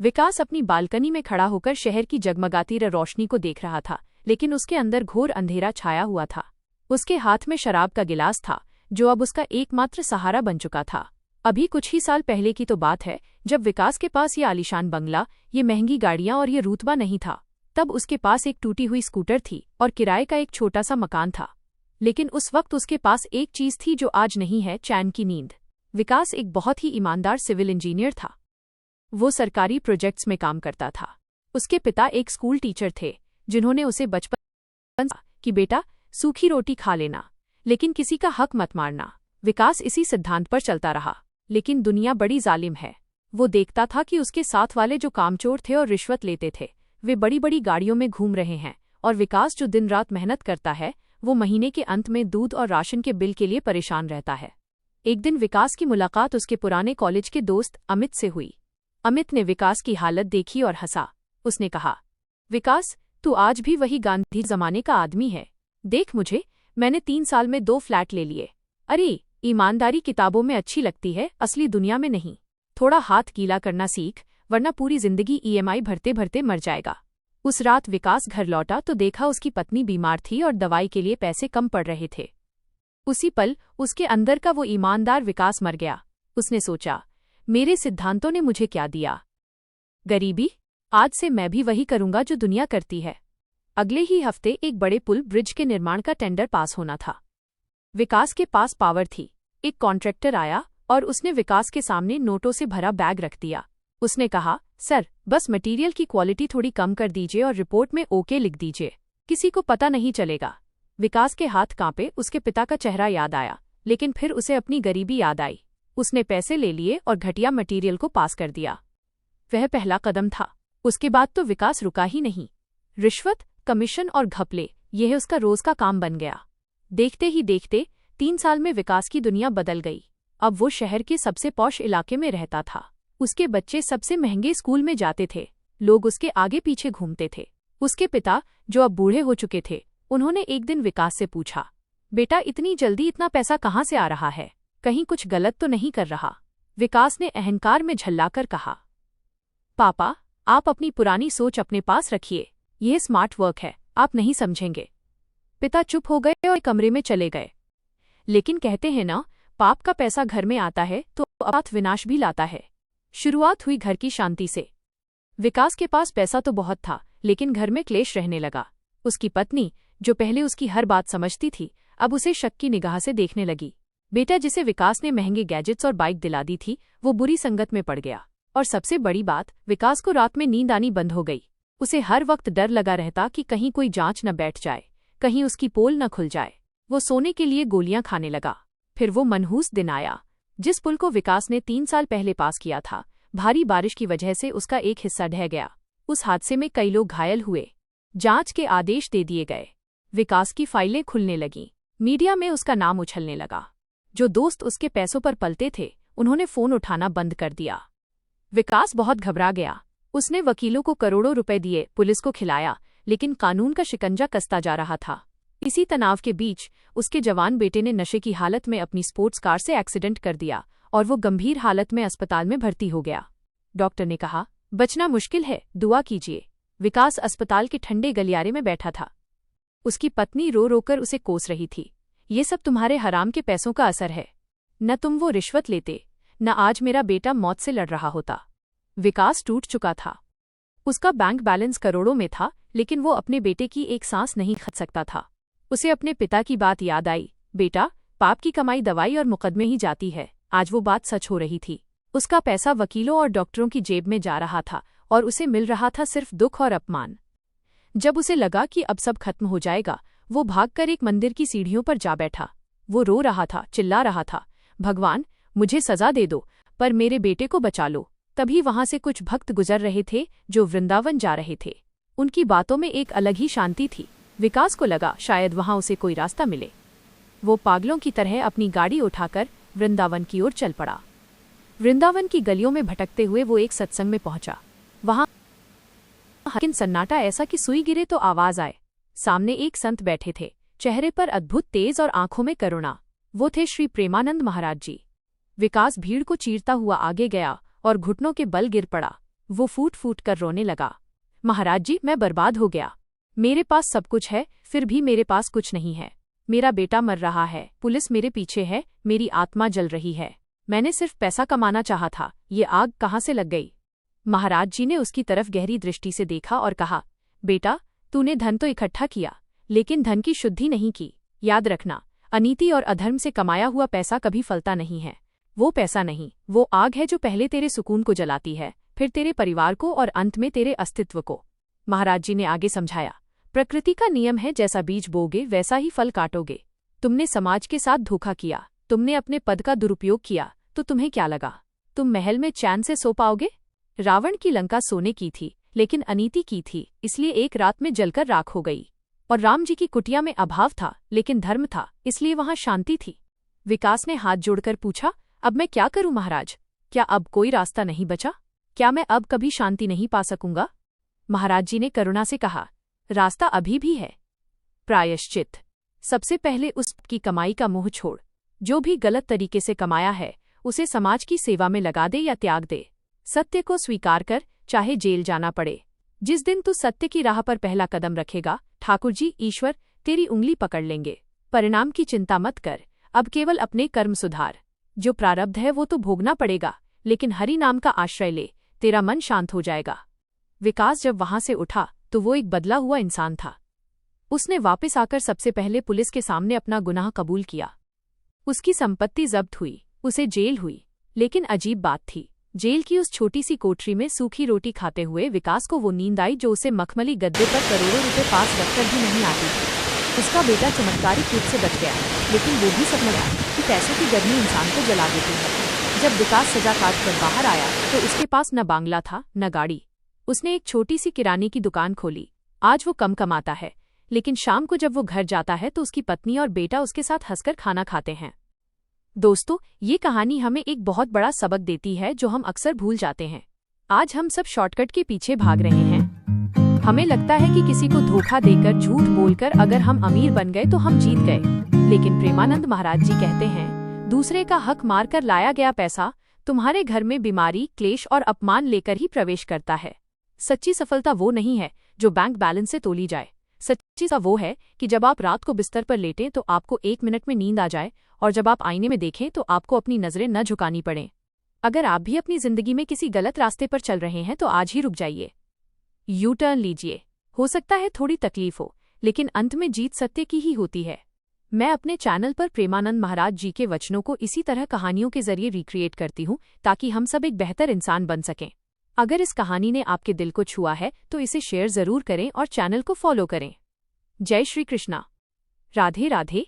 विकास अपनी बालकनी में खड़ा होकर शहर की जगमगाती रोशनी को देख रहा था, लेकिन उसके अंदर घोर अंधेरा छाया हुआ था। उसके हाथ में शराब का गिलास था, जो अब उसका एकमात्र सहारा बन चुका था। अभी कुछ ही साल पहले की तो बात है, जब विकास के पास ये आलीशान बंगला, ये महंगी गाड़ियां और ये रुतबा नहीं था। तब उसके पास एक टूटी हुई स्कूटर थी और किराए का एक छोटा सा मकान था। लेकिन उस वक्त उसके पास एक चीज थी जो आज नहीं है, चैन की नींद। विकास एक बहुत ही ईमानदार सिविल इंजीनियर था। वो सरकारी प्रोजेक्ट्स में काम करता था। उसके पिता एक स्कूल टीचर थे, जिन्होंने उसे बचपन कि बेटा सूखी रोटी खा लेना, लेकिन किसी का हक मत मारना। विकास इसी सिद्धांत पर चलता रहा। लेकिन दुनिया बड़ी जालिम है। वो देखता था कि उसके साथ वाले जो कामचोर थे और रिश्वत लेते थे, वे बड़ी बड़ी गाड़ियों में घूम रहे हैं, और विकास जो दिन रात मेहनत करता है, वो महीने के अंत में दूध और राशन के बिल के लिए परेशान रहता है। एक दिन विकास की मुलाकात उसके पुराने कॉलेज के दोस्त अमित से हुई। अमित ने विकास की हालत देखी और हंसा। उसने कहा, विकास, तू आज भी वही गांधी जमाने का आदमी है। देख मुझे, मैंने 3 साल में 2 फ्लैट ले लिए। अरे, ईमानदारी किताबों में अच्छी लगती है, असली दुनिया में नहीं। थोड़ा हाथ गीला करना सीख, वरना पूरी जिंदगी ईएमआई भरते भरते मर जाएगा। उस रात विकास घर लौटा तो देखा उसकी पत्नी बीमार थी और दवाई के लिए पैसे कम पड़ रहे थे। उसी पल उसके अंदर का वो ईमानदार विकास मर गया। उसने सोचा, मेरे सिद्धांतों ने मुझे क्या दिया? गरीबी। आज से मैं भी वही करूंगा जो दुनिया करती है। अगले ही हफ्ते एक बड़े पुल ब्रिज के निर्माण का टेंडर पास होना था। विकास के पास पावर थी। एक कॉन्ट्रैक्टर आया और उसने विकास के सामने नोटों से भरा बैग रख दिया। उसने कहा, सर, बस मटेरियल की क्वालिटी थोड़ी कम कर दीजिए और रिपोर्ट में ओके लिख दीजिए, किसी को पता नहीं चलेगा। विकास के हाथ कांपे। उसके पिता का चेहरा याद आया, लेकिन फिर उसे अपनी गरीबी याद आई। उसने पैसे ले लिए और घटिया मटेरियल को पास कर दिया। वह पहला कदम था। उसके बाद तो विकास रुका ही नहीं। रिश्वत, कमीशन और घपले, यह उसका रोज का काम बन गया। देखते ही देखते 3 साल में विकास की दुनिया बदल गई। अब वो शहर के सबसे पॉश इलाके में रहता था। उसके बच्चे सबसे महंगे स्कूल में जाते थे। लोग उसके आगे पीछे घूमते थे। उसके पिता, जो अब बूढ़े हो चुके थे, उन्होंने एक दिन विकास से पूछा, बेटा, इतनी जल्दी इतना पैसा कहाँ से आ रहा है? कहीं कुछ गलत तो नहीं कर रहा? विकास ने अहंकार में झल्लाकर कहा, पापा, आप अपनी पुरानी सोच अपने पास रखिए। यह स्मार्ट वर्क है, आप नहीं समझेंगे। पिता चुप हो गए और कमरे में चले गए। लेकिन कहते हैं ना, पाप का पैसा घर में आता है तो अपात विनाश भी लाता है। शुरुआत हुई घर की शांति से। विकास के पास पैसा तो बहुत था, लेकिन घर में क्लेश रहने लगा। उसकी पत्नी, जो पहले उसकी हर बात समझती थी, अब उसे शक की निगाह से देखने लगी। बेटा, जिसे विकास ने महंगे गैजेट्स और बाइक दिला दी थी, वो बुरी संगत में पड़ गया। और सबसे बड़ी बात, विकास को रात में नींद आनी बंद हो गई। उसे हर वक्त डर लगा रहता कि कहीं कोई जांच न बैठ जाए, कहीं उसकी पोल न खुल जाए। वो सोने के लिए गोलियां खाने लगा। फिर वो मनहूस दिन आया, जिस पुल को विकास ने 3 साल पहले पास किया था। भारी बारिश की वजह से उसका एक हिस्सा ढह गया। उस हादसे में कई लोग घायल हुए। जांच के आदेश दे दिए गए। विकास की फाइलें खुलने लगीं। मीडिया में उसका नाम उछलने लगा। जो दोस्त उसके पैसों पर पलते थे, उन्होंने फोन उठाना बंद कर दिया। विकास बहुत घबरा गया। उसने वकीलों को करोड़ों रुपए दिए, पुलिस को खिलाया, लेकिन कानून का शिकंजा कसता जा रहा था। इसी तनाव के बीच उसके जवान बेटे ने नशे की हालत में अपनी स्पोर्ट्स कार से एक्सीडेंट कर दिया और वो गंभीर हालत में अस्पताल में भर्ती हो गया। डॉक्टर ने कहा, बचना मुश्किल है, दुआ कीजिए। विकास अस्पताल के ठंडे गलियारे में बैठा था। उसकी पत्नी रो रोकर उसे कोस रही थी। ये सब तुम्हारे हराम के पैसों का असर है। न तुम वो रिश्वत लेते, न आज मेरा बेटा मौत से लड़ रहा होता। विकास टूट चुका था। उसका बैंक बैलेंस करोड़ों में था, लेकिन वो अपने बेटे की एक सांस नहीं खींच सकता था। उसे अपने पिता की बात याद आई, बेटा, पाप की कमाई दवाई और मुकदमे ही जाती है। आज वो बात सच हो रही थी। उसका पैसा वकीलों और डॉक्टरों की जेब में जा रहा था और उसे मिल रहा था सिर्फ दुख और अपमान। जब उसे लगा कि अब सब खत्म हो जाएगा, वो भागकर एक मंदिर की सीढ़ियों पर जा बैठा। वो रो रहा था, चिल्ला रहा था, भगवान, मुझे सजा दे दो, पर मेरे बेटे को बचा लो। तभी वहां से कुछ भक्त गुजर रहे थे जो वृंदावन जा रहे थे। उनकी बातों में एक अलग ही शांति थी। विकास को लगा शायद वहां उसे कोई रास्ता मिले। वो पागलों की तरह अपनी गाड़ी उठाकर वृंदावन की ओर चल पड़ा। वृंदावन की गलियों में भटकते हुए वो एक सत्संग में पहुंचा। वहां लेकिन सन्नाटा ऐसा कि सुई गिरे तो आवाज आए। सामने एक संत बैठे थे, चेहरे पर अद्भुत तेज और आंखों में करुणा। वो थे श्री प्रेमानंद महाराज जी। विकास भीड़ को चीरता हुआ आगे गया और घुटनों के बल गिर पड़ा। वो फूट फूट कर रोने लगा। महाराज जी, मैं बर्बाद हो गया। मेरे पास सब कुछ है, फिर भी मेरे पास कुछ नहीं है। मेरा बेटा मर रहा है, पुलिस मेरे पीछे है, मेरी आत्मा जल रही है। मैंने सिर्फ पैसा कमाना चाहा था, ये आग कहाँ से लग गई? महाराज जी ने उसकी तरफ गहरी दृष्टि से देखा और कहा, बेटा, तूने धन तो इकट्ठा किया, लेकिन धन की शुद्धि नहीं की। याद रखना, अनीति और अधर्म से कमाया हुआ पैसा कभी फलता नहीं है। वो पैसा नहीं, वो आग है जो पहले तेरे सुकून को जलाती है, फिर तेरे परिवार को और अंत में तेरे अस्तित्व को। महाराज जी ने आगे समझाया, प्रकृति का नियम है, जैसा बीज बोगे वैसा ही फल काटोगे। तुमने समाज के साथ धोखा किया, तुमने अपने पद का दुरुपयोग किया, तो तुम्हें क्या लगा तुम महल में चैन से सो पाओगे? रावण की लंका सोने की थी, लेकिन अनीति की थी, इसलिए एक रात में जलकर राख हो गई। और राम जी की कुटिया में अभाव था, लेकिन धर्म था, इसलिए वहां शांति थी। विकास ने हाथ जोड़कर पूछा, अब मैं क्या करूं महाराज? क्या अब कोई रास्ता नहीं बचा? क्या मैं अब कभी शांति नहीं पा सकूंगा? महाराज जी ने करुणा से कहा, रास्ता अभी भी है। प्रायश्चित। सबसे पहले उसकी कमाई का मोह छोड़। जो भी गलत तरीके से कमाया है, उसे समाज की सेवा में लगा दे या त्याग दे। सत्य को स्वीकार कर, चाहे जेल जाना पड़े। जिस दिन तू सत्य की राह पर पहला कदम रखेगा, ठाकुर जी ईश्वर तेरी उंगली पकड़ लेंगे। परिणाम की चिंता मत कर, अब केवल अपने कर्म सुधार। जो प्रारब्ध है वो तो भोगना पड़ेगा, लेकिन हरि नाम का आश्रय ले, तेरा मन शांत हो जाएगा। विकास जब वहां से उठा तो वो एक बदला हुआ इंसान था। उसने वापस आकर सबसे पहले पुलिस के सामने अपना गुनाह कबूल किया। उसकी संपत्ति जब्त हुई, उसे जेल हुई, लेकिन अजीब बात थी, जेल की उस छोटी सी कोठरी में सूखी रोटी खाते हुए विकास को वो नींद आई जो उसे मखमली गद्दे पर करोड़ों रुपए पास रखकर भी नहीं आती थी। उसका बेटा चमत्कारिक रूप से बच गया, लेकिन वो भी समझा कि पैसों की गर्मी इंसान को जला देती है। जब विकास सजा काट कर बाहर आया तो उसके पास न बांग्ला था न गाड़ी। उसने एक छोटी सी किराने की दुकान खोली। आज वो कम कमाता है, लेकिन शाम को जब वो घर जाता है तो उसकी पत्नी और बेटा उसके साथ हंसकर खाना खाते हैं। दोस्तों, ये कहानी हमें एक बहुत बड़ा सबक देती है जो हम अक्सर भूल जाते हैं। आज हम सब शॉर्टकट के पीछे भाग रहे हैं। हमें लगता है कि किसी को धोखा देकर, झूठ बोलकर अगर हम अमीर बन गए तो हम जीत गए। लेकिन प्रेमानंद महाराज जी कहते हैं, दूसरे का हक मारकर लाया गया पैसा तुम्हारे घर में बीमारी, क्लेश और अपमान लेकर ही प्रवेश करता है। सच्ची सफलता वो नहीं है जो बैंक बैलेंस से तोली जाए। सच्ची सा वो है कि जब आप रात को बिस्तर पर लेटें तो आपको 1 मिनट में नींद आ जाए, और जब आप आईने में देखें तो आपको अपनी नजरें न झुकानी पड़ें। अगर आप भी अपनी जिंदगी में किसी गलत रास्ते पर चल रहे हैं तो आज ही रुक जाइए, यू टर्न लीजिए। हो सकता है थोड़ी तकलीफ हो, लेकिन अंत में जीत सत्य की ही होती है। मैं अपने चैनल पर प्रेमानंद महाराज जी के वचनों को इसी तरह कहानियों के जरिए रिक्रिएट करती हूँ, ताकि हम सब एक बेहतर इंसान बन सकें। अगर इस कहानी ने आपके दिल को छुआ है तो इसे शेयर जरूर करें और चैनल को फॉलो करें। जय श्री कृष्णा। राधे राधे।